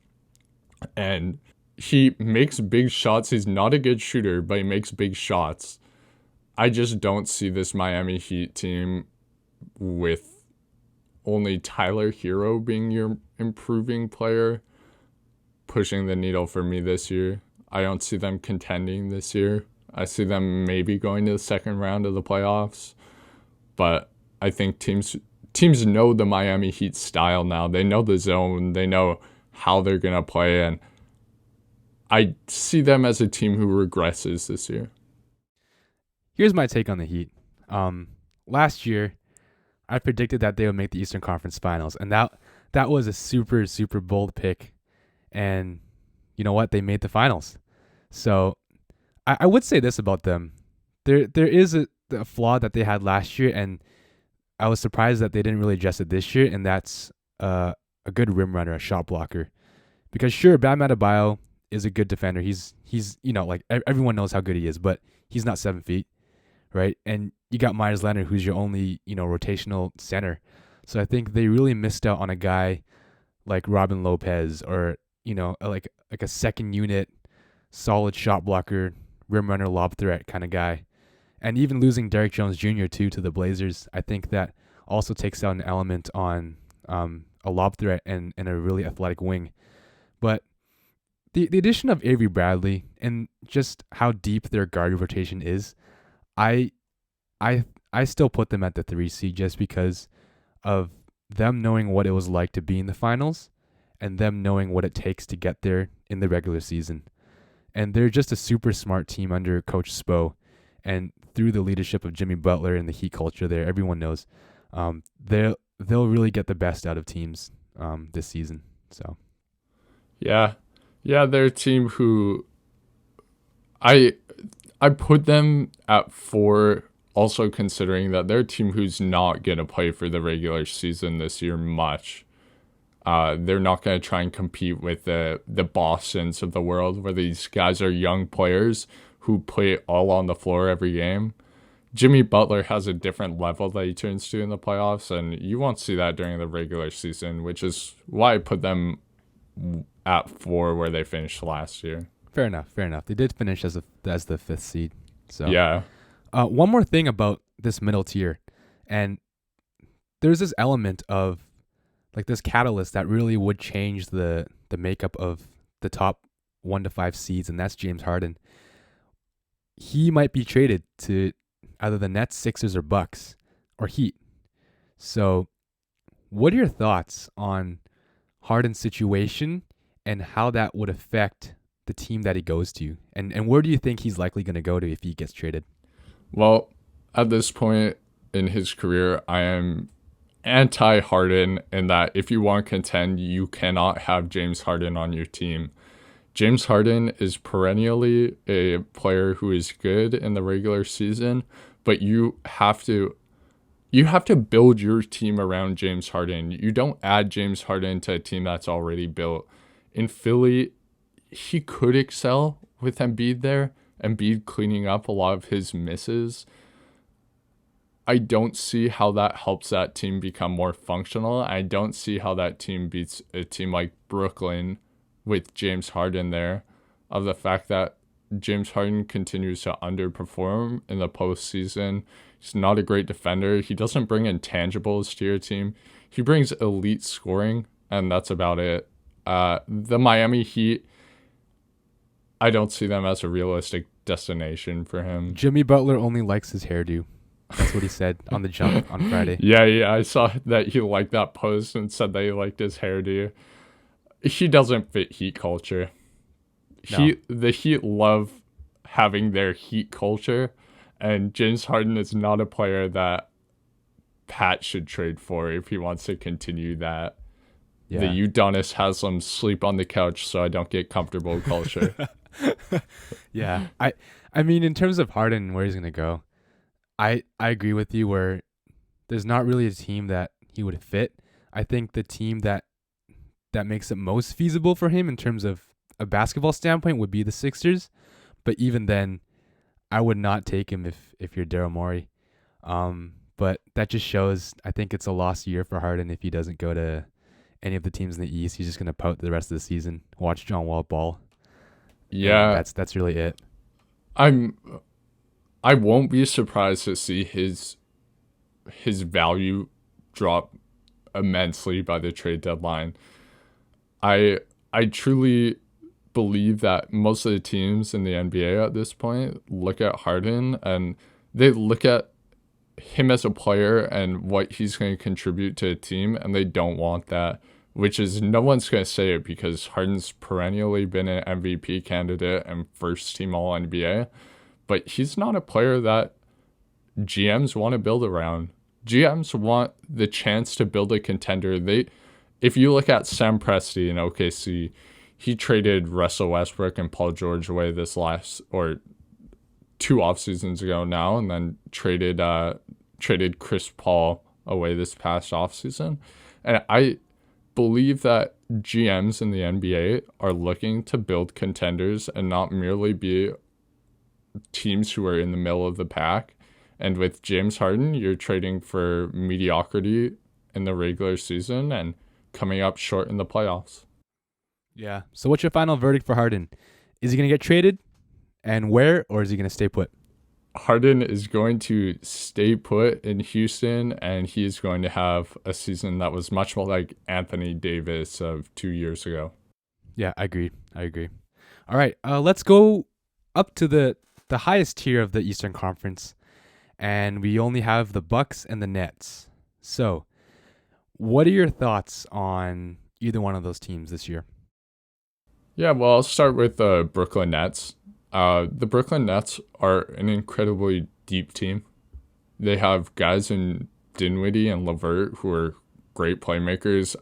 and he makes big shots. He's not a good shooter, but he makes big shots. I just don't see this Miami Heat team with only Tyler Hero being your improving player pushing the needle for me this year. I don't see them contending this year. I see them maybe going to the second round of the playoffs, but I think teams know the Miami Heat style now. They know the zone. They know how they're going to play, and I see them as a team who regresses this year. Here's my take on the Heat. Last year, I predicted that they would make the Eastern Conference Finals, and that was a super, super bold pick. And you know what? They made the finals. So I would say this about them. There is a flaw that they had last year, and I was surprised that they didn't really address it this year, and that's a good rim runner, a shot blocker. Because sure, Bam Adebayo is a good defender. He's like everyone knows how good he is, but he's not 7 feet, right? And you got Myers Leonard, who's your only rotational center. So I think they really missed out on a guy like Robin Lopez, or like a second unit, solid shot blocker, rim runner, lob threat kind of guy. And even losing Derrick Jones Jr. to the Blazers, I think that also takes out an element on a lob threat and a really athletic wing. But the addition of Avery Bradley and just how deep their guard rotation is, I still put them at the 3 seed just because of them knowing what it was like to be in the finals and them knowing what it takes to get there in the regular season. And they're just a super smart team under Coach Spo. and through the leadership of Jimmy Butler and the Heat culture there, everyone knows they'll really get the best out of teams this season. So Yeah. Yeah, they're a team who I I put them at 4, also considering that they're a team who's not going to play for the regular season this year much. They're not going to try and compete with the Bostons of the world, where these guys are young players who play all on the floor every game. Jimmy Butler has a different level that he turns to in the playoffs, and you won't see that during the regular season, which is why I put them at 4 where they finished last year. fair enough, fair enough. They did finish as the fifth seed. So Yeah. one more thing about this middle tier, and there's this element of like this catalyst that really would change the makeup of the top 1 to 5 seeds, and that's James Harden. He might be traded to either the Nets, Sixers, or Bucks, or Heat. So, what are your thoughts on Harden's situation and how that would affect the team that he goes to? And where do you think he's likely going to go to if he gets traded? Well, at this point in his career, I am anti-Harden in that if you want to contend, you cannot have James Harden on your team. James Harden is perennially a player who is good in the regular season, but you have to build your team around James Harden. You don't add James Harden to a team that's already built. In Philly, he could excel with Embiid there, Embiid cleaning up a lot of his misses. I don't see how that helps that team become more functional. I don't see how that team beats a team like Brooklyn with James Harden there, of the fact that James Harden continues to underperform in the postseason. He's not a great defender. He doesn't bring intangibles to your team. He brings elite scoring, and that's about it. The Miami Heat, I don't see them as a realistic destination for him. Jimmy Butler only likes his hairdo. That's what he said on the jump on Friday. Yeah, I saw that he liked that post and said that he liked his hairdo. He doesn't fit Heat culture. No. The Heat love having their Heat culture, and James Harden is not a player that Pat should trade for if he wants to continue that. Yeah. The Udonis Haslem sleep on the couch so I don't get comfortable culture. Yeah. I mean, in terms of Harden, where he's going to go, I agree with you where there's not really a team that he would fit. I think the team that makes it most feasible for him in terms of a basketball standpoint would be the Sixers. But even then, I would not take him if you're Daryl Morey. But that just shows, I think it's a lost year for Harden if he doesn't go to any of the teams in the East. He's just going to pout the rest of the season, watch John Wall ball. Yeah. And that's really it. I won't be surprised to see his value drop immensely by the trade deadline. I truly believe that most of the teams in the NBA at this point look at Harden and they look at him as a player and what he's going to contribute to a team, and they don't want that, which is no one's going to say it because Harden's perennially been an MVP candidate and first team All NBA, but he's not a player that GMs want to build around. GMs want the chance to build a contender. If you look at Sam Presti in OKC, he traded Russell Westbrook and Paul George away this last, or 2 off seasons ago now, and then traded Chris Paul away this past off season. And I believe that GMs in the NBA are looking to build contenders and not merely be teams who are in the middle of the pack. And with James Harden, you're trading for mediocrity in the regular season and coming up short in the playoffs. Yeah. So what's your final verdict for Harden? Is he going to get traded? And where? Or is he going to stay put? Harden is going to stay put in Houston, and he's going to have a season that was much more like Anthony Davis of 2 years ago. Yeah, I agree. All right. Let's go up to the highest tier of the Eastern Conference. And we only have the Bucks and the Nets. So, what are your thoughts on either one of those teams this year? Yeah, well, I'll start with the Brooklyn Nets. The Brooklyn Nets are an incredibly deep team. They have guys in Dinwiddie and LeVert who are great playmakers.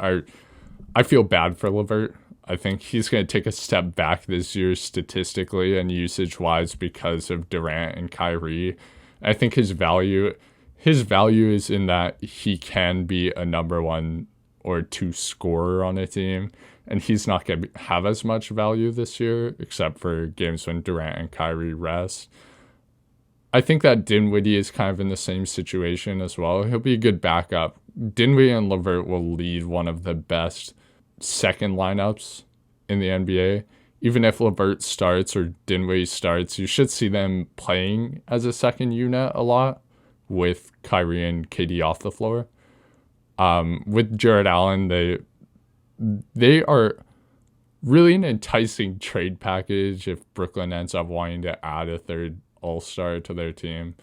I feel bad for LeVert. I think he's going to take a step back this year statistically and usage wise because of Durant and Kyrie. I think his value is in that he can be a number one or two scorer on a team, and he's not going to have as much value this year except for games when Durant and Kyrie rest. I think that Dinwiddie is kind of in the same situation as well. He'll be a good backup. Dinwiddie and LeVert will lead one of the best second lineups in the NBA. Even if LeVert starts or Dinwiddie starts, you should see them playing as a second unit a lot with Kyrie and KD off the floor. With Jared Allen, they are really an enticing trade package if Brooklyn ends up wanting to add a third all-star to their team.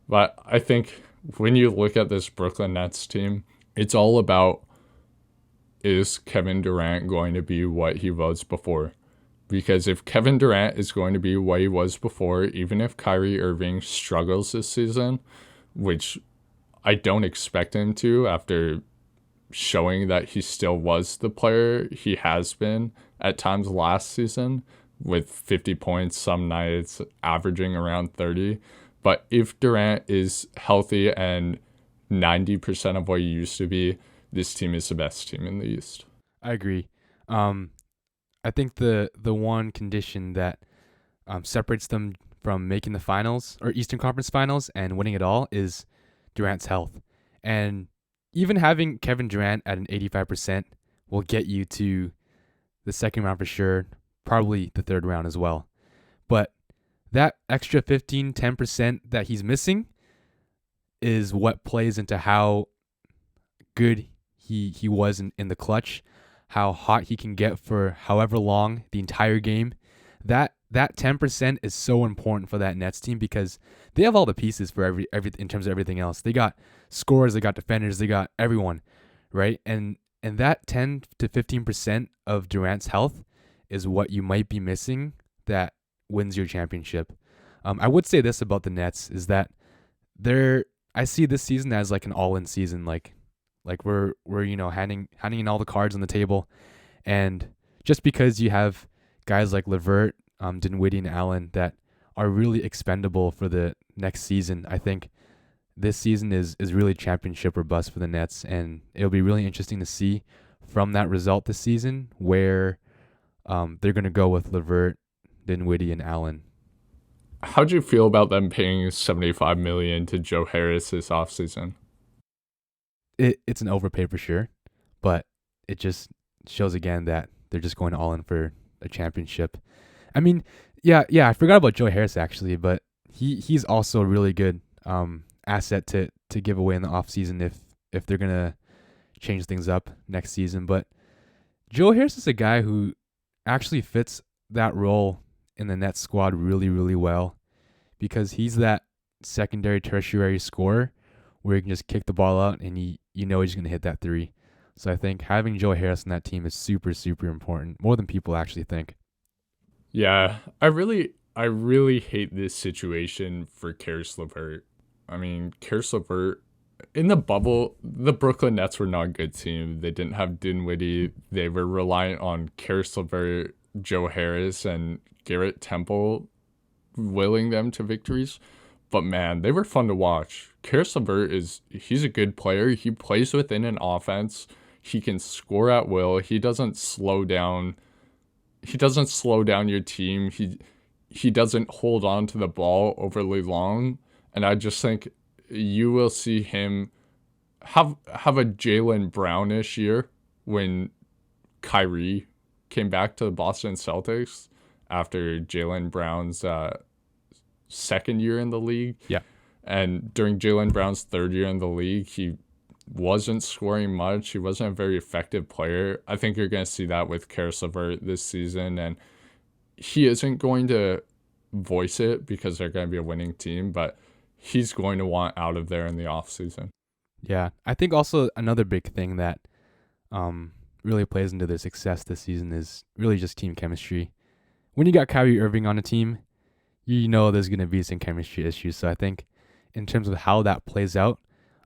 But I think when you look at this Brooklyn Nets team, it's all about, is Kevin Durant going to be what he was before? Because if Kevin Durant is going to be what he was before, even if Kyrie Irving struggles this season, which I don't expect him to after showing that he still was the player he has been at times last season with 50 points some nights, averaging around 30. But if Durant is healthy and 90% of what he used to be, this team is the best team in the East. I agree. I think the one condition that separates them from making the finals or Eastern Conference Finals and winning it all is Durant's health. And even having Kevin Durant at an 85% will get you to the second round for sure, probably the third round as well. But that extra 10% that he's missing is what plays into how good he was in the clutch, how hot he can get for however long, the entire game. That 10% is so important for that Nets team because they have all the pieces for every in terms of everything else. They got scorers, they got defenders, they got everyone, right? And that 10 to 15% of Durant's health is what you might be missing that wins your championship. I would say this about the Nets is that I see this season as like an all-in season, like we're handing in all the cards on the table, and just because you have guys like LeVert, Dinwiddie, and Allen that are really expendable for the next season, I think this season is really championship or bust for the Nets, and it'll be really interesting to see from that result this season where they're going to go with LeVert, Dinwiddie, and Allen. How'd you feel about them paying $75 million to Joe Harris this offseason? It's an overpay for sure, but it just shows again that they're just going all in for a championship. I mean, yeah, I forgot about Joe Harris actually, but he's also a really good asset to give away in the offseason if they're gonna change things up next season. But Joe Harris is a guy who actually fits that role in the Nets squad really, really well because he's that secondary, tertiary scorer where he can just kick the ball out and you know he's going to hit that three. So I think having Joe Harris in that team is super, super important, more than people actually think. Yeah, I really hate this situation for Karis LeVert. I mean, Karis LeVert, in the bubble, the Brooklyn Nets were not a good team. They didn't have Dinwiddie. They were reliant on Karis LeVert, Joe Harris, and Garrett Temple willing them to victories. But man, they were fun to watch. Karis LeVert he's a good player. He plays within an offense. He can score at will. He doesn't slow down. He doesn't slow down your team. He doesn't hold on to the ball overly long. And I just think you will see him have a Jaylen Brownish year when Kyrie came back to the Boston Celtics after Jaylen Brown's second year in the league. Yeah. And during Jaylen Brown's third year in the league, he wasn't scoring much. He wasn't a very effective player. I think you're going to see that with Karis LeVert this season. And he isn't going to voice it because they're going to be a winning team, but he's going to want out of there in the offseason. Yeah. I think also another big thing that really plays into their success this season is really just team chemistry. When you got Kyrie Irving on a team, you know there's gonna be some chemistry issues. So I think in terms of how that plays out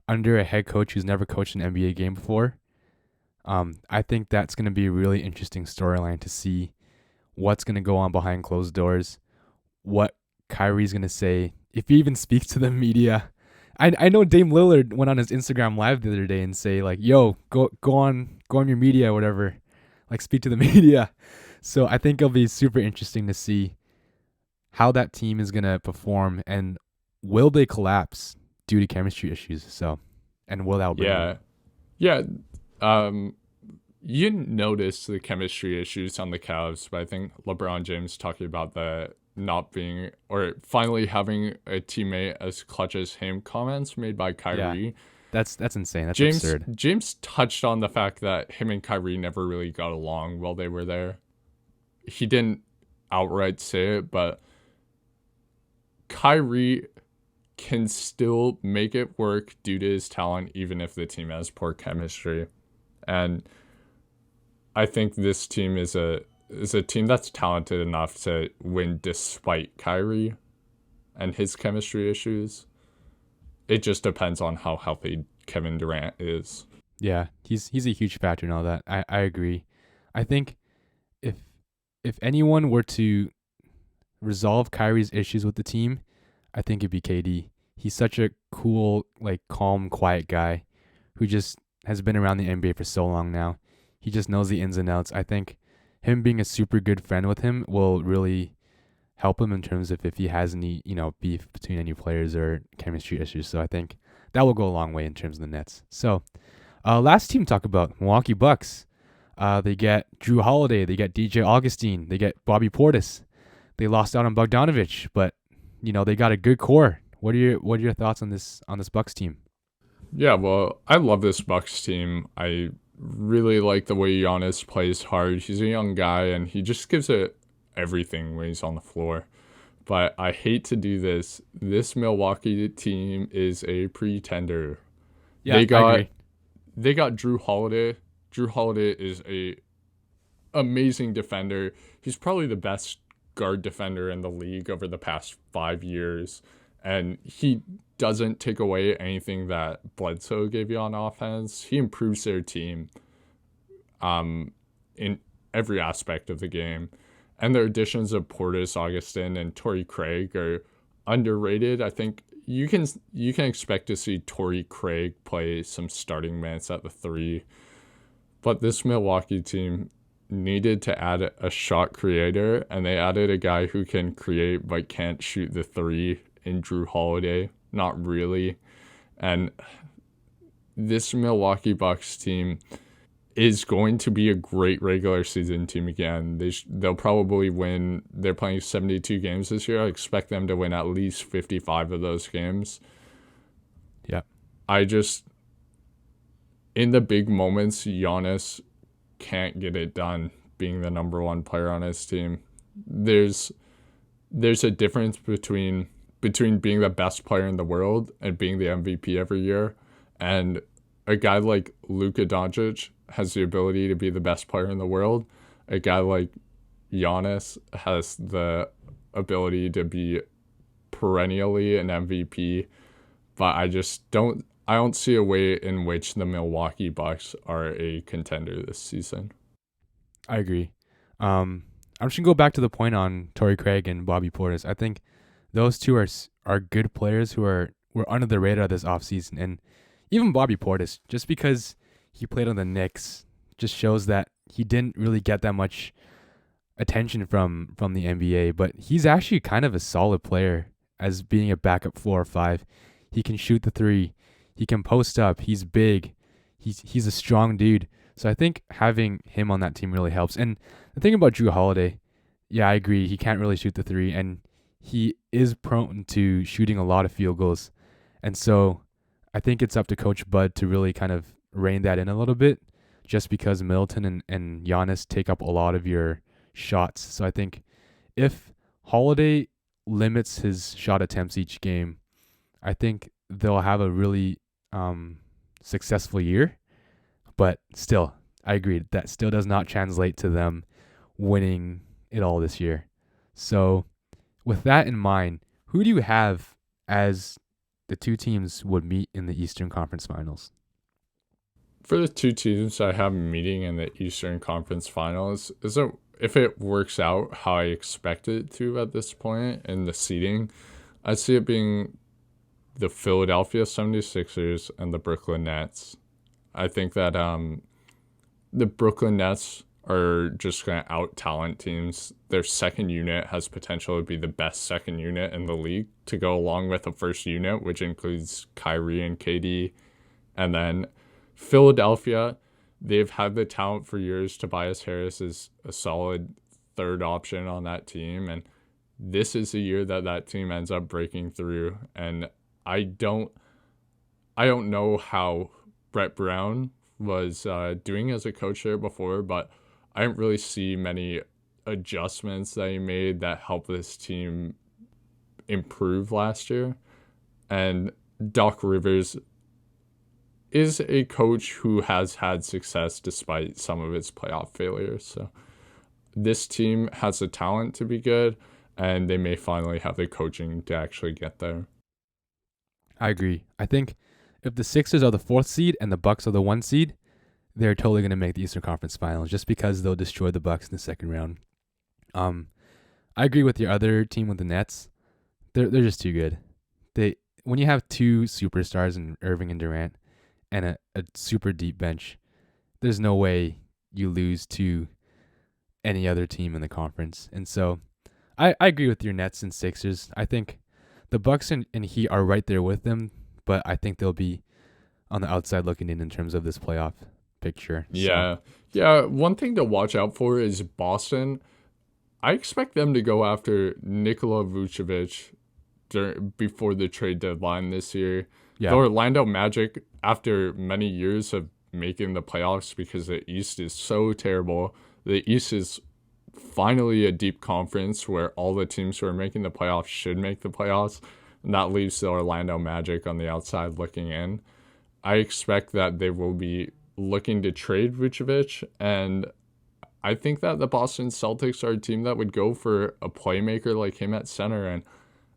under a head coach who's never coached an NBA game before, I think that's gonna be a really interesting storyline to see what's gonna go on behind closed doors, what Kyrie's gonna say, if he even speaks to the media. I know Dame Lillard went on his Instagram live the other day and say like, "Yo, go on your media or whatever, like speak to the media." So I think it'll be super interesting to see how that team is gonna perform and will they collapse due to chemistry issues. So, and will that bring Yeah, them? yeah. Um, you notice the chemistry issues on the Cavs, but I think LeBron James talking about the not being or finally having a teammate as clutch as him comments made by Yeah, Kyrie. that's insane. That's James absurd. James touched on the fact that him and Kyrie never really got along while they were there. He didn't outright say it, but Kyrie can still make it work due to his talent, even if the team has poor chemistry. And I think this team is a team that's talented enough to win despite Kyrie and his chemistry issues. It just depends on how healthy Kevin Durant is. Yeah, he's a huge factor in all that. I agree. I think if if anyone were to resolve Kyrie's issues with the team, I think it'd be KD. He's such a cool, like calm, quiet guy who just has been around the NBA for so long now. He just knows the ins and outs. I think him being a super good friend with him will really help him in terms of if he has any, beef between any players or chemistry issues. So I think that will go a long way in terms of the Nets. So, last team to talk about Milwaukee Bucks. They get Drew Holiday, they get DJ Augustine, they get Bobby Portis. They lost out on Bogdanovich, but they got a good core. What are your thoughts on this Bucks team? Yeah, well, I love this Bucks team. I really like the way Giannis plays hard. He's a young guy and he just gives it everything when he's on the floor. But I hate to do this. This Milwaukee team is a pretender. Yeah, They I got agree. they got Drew Holiday. Drew Holiday is a amazing defender. He's probably the best guard defender in the league over the past 5 years. And he doesn't take away anything that Bledsoe gave you on offense. He improves their team in every aspect of the game. And their additions of Portis, Augustin, and Torrey Craig are underrated. I think you can expect to see Torrey Craig play some starting minutes at the three. But this Milwaukee team needed to add a shot creator, and they added a guy who can create but can't shoot the three in Drew Holiday. Not really. And this Milwaukee Bucks team is going to be a great regular season team again. They'll probably win. They're playing 72 games this year. I expect them to win at least 55 of those games. Yeah, I just, in the big moments, Giannis can't get it done being the number one player on his team. There's there's a difference between being the best player in the world and being the MVP every year. And a guy like Luka Doncic has the ability to be the best player in the world. A guy like Giannis has the ability to be perennially an MVP. But I don't see a way in which the Milwaukee Bucks are a contender this season. I agree. I'm just gonna go back to the point on Torrey Craig and Bobby Portis. I think those two are good players who were under the radar this offseason. And even Bobby Portis, just because he played on the Knicks, just shows that he didn't really get that much attention from the NBA. But he's actually kind of a solid player as being a backup 4 or 5. He can shoot the three. He can post up. He's big. He's a strong dude. So I think having him on that team really helps. And the thing about Drew Holiday, yeah, I agree. He can't really shoot the three, and he is prone to shooting a lot of field goals. And so I think it's up to Coach Bud to really kind of rein that in a little bit, just because Middleton and Giannis take up a lot of your shots. So I think if Holiday limits his shot attempts each game, I think they'll have a really successful year. But still, I agree. That still does not translate to them winning it all this year. So with that in mind, who do you have as the two teams would meet in the Eastern Conference Finals? For the two teams I have meeting in the Eastern Conference Finals, is it if it works out how I expect it to at this point in the seeding, I see it being the Philadelphia 76ers and the Brooklyn Nets. I think that the Brooklyn Nets are just going to out talent teams. Their second unit has potential to be the best second unit in the league to go along with the first unit, which includes Kyrie and KD. And then Philadelphia, they've had the talent for years. Tobias Harris is a solid third option on that team. And this is the year that that team ends up breaking through. And I don't I don't know how Brett Brown was doing as a coach there before, but I didn't really see many adjustments that he made that helped this team improve last year. And Doc Rivers is a coach who has had success despite some of its playoff failures. So this team has the talent to be good, and they may finally have the coaching to actually get there. I agree. I think if the Sixers are the fourth seed and the Bucks are the one seed, they're totally going to make the Eastern Conference Finals just because they'll destroy the Bucks in the second round. Um, I agree with your other team with the Nets. They're just too good. They when you have two superstars in Irving and Durant and a super deep bench, there's no way you lose to any other team in the conference. And so I agree with your Nets and Sixers. I think the Bucks and Heat are right there with them, but I think they'll be on the outside looking in terms of this playoff picture. Yeah. Yeah. One thing to watch out for is Boston. I expect them to go after Nikola Vucevic before the trade deadline this year. Yeah. The Orlando Magic, after many years of making the playoffs because the East is so terrible, the East is finally a deep conference where all the teams who are making the playoffs should make the playoffs. And that leaves the Orlando Magic on the outside looking in. I expect that they will be looking to trade Vucevic, and I think that the Boston Celtics are a team that would go for a playmaker like him at center, and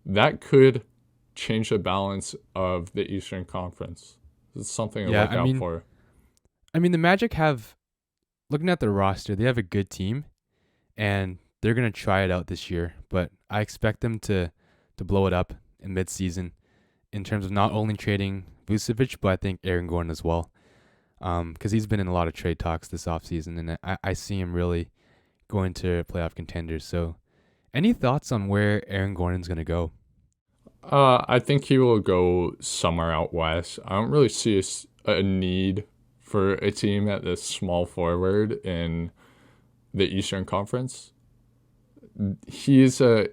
that could change the balance of the Eastern Conference. It's something to look out for. I mean, the Magic have, looking at their roster, they have a good team, and they're going to try it out this year, but I expect them to blow it up in midseason in terms of not only trading Vucevic, but I think Aaron Gordon as well. Because he's been in a lot of trade talks this offseason, and I see him really going to playoff contenders. So, any thoughts on where Aaron Gordon's going to go? I think he will go somewhere out west. I don't really see a need for a team at this small forward in the Eastern Conference. He's a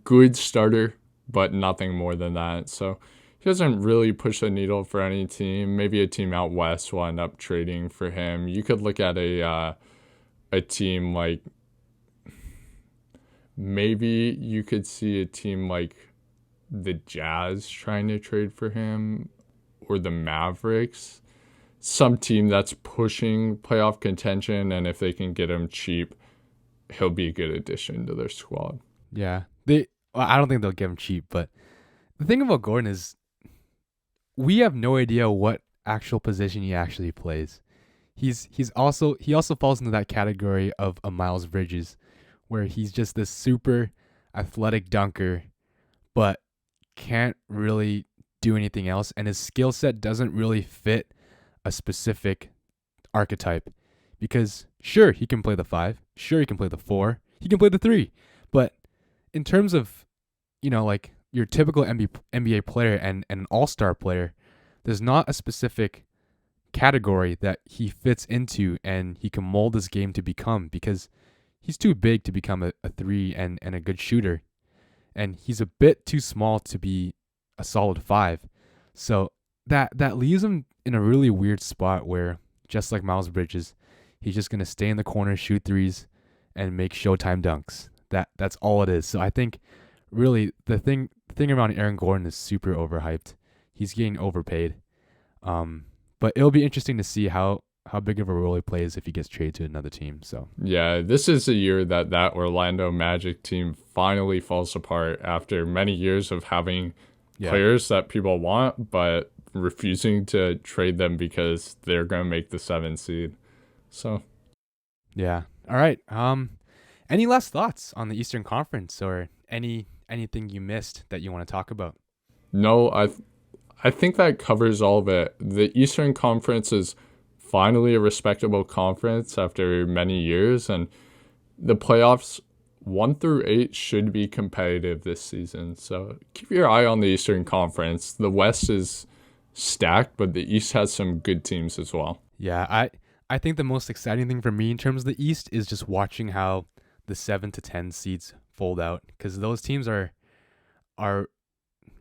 good starter, but nothing more than that. So he doesn't really push the needle for any team. Maybe a team out west will end up trading for him. You could look at a team like, maybe you could see a team like the Jazz trying to trade for him, or the Mavericks. Some team that's pushing playoff contention, and if they can get him cheap, he'll be a good addition to their squad. Yeah, I don't think they'll give him cheap, but the thing about Gordon is we have no idea what actual position he actually plays. He also falls into that category of a Miles Bridges, where he's just this super athletic dunker, but can't really do anything else, and his skill set doesn't really fit a specific archetype. Because sure, he can play the 5, sure he can play the 4, he can play the 3, but in terms of, like your typical NBA player and an all-star player, there's not a specific category that he fits into and he can mold his game to become, because he's too big to become a 3 and a good shooter. And he's a bit too small to be a solid 5. So that leaves him in a really weird spot where, just like Miles Bridges, he's just going to stay in the corner, shoot threes, and make Showtime dunks. That's all it is. So I think really the thing around Aaron Gordon is super overhyped. He's getting overpaid. But it'll be interesting to see how big of a role he plays if he gets traded to another team. So Yeah, this is the year that Orlando Magic team finally falls apart after many years of having yeah, players that people want, but refusing to trade them because they're going to make the 7th seed. So, yeah. All right. Any last thoughts on the Eastern Conference or anything you missed that you want to talk about? no, I think that covers all of it. The Eastern Conference is finally a respectable conference after many years, and the playoffs 1 through 8 should be competitive this season. So keep your eye on the Eastern Conference. The West is stacked, but the East has some good teams as well. Yeah, I think the most exciting thing for me in terms of the East is just watching how the 7 to 10 seeds fold out, because those teams are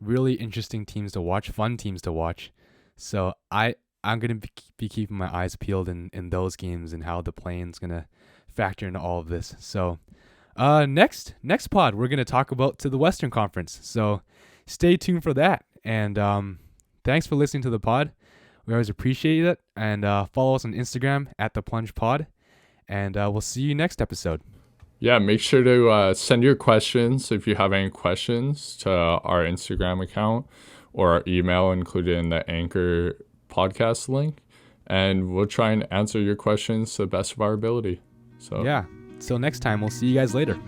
really interesting teams to watch, fun teams to watch. So I'm gonna be keeping my eyes peeled in those games and how the play-in's gonna factor into all of this. So next pod we're gonna talk about to the Western Conference. So stay tuned for that. And thanks for listening to the pod. We always appreciate it. And follow us on Instagram at the Plunge Pod. And we'll see you next episode. Yeah, make sure to send your questions if you have any questions to our Instagram account or our email included in the Anchor podcast link. And we'll try and answer your questions to the best of our ability. So Yeah. So next time, we'll see you guys later.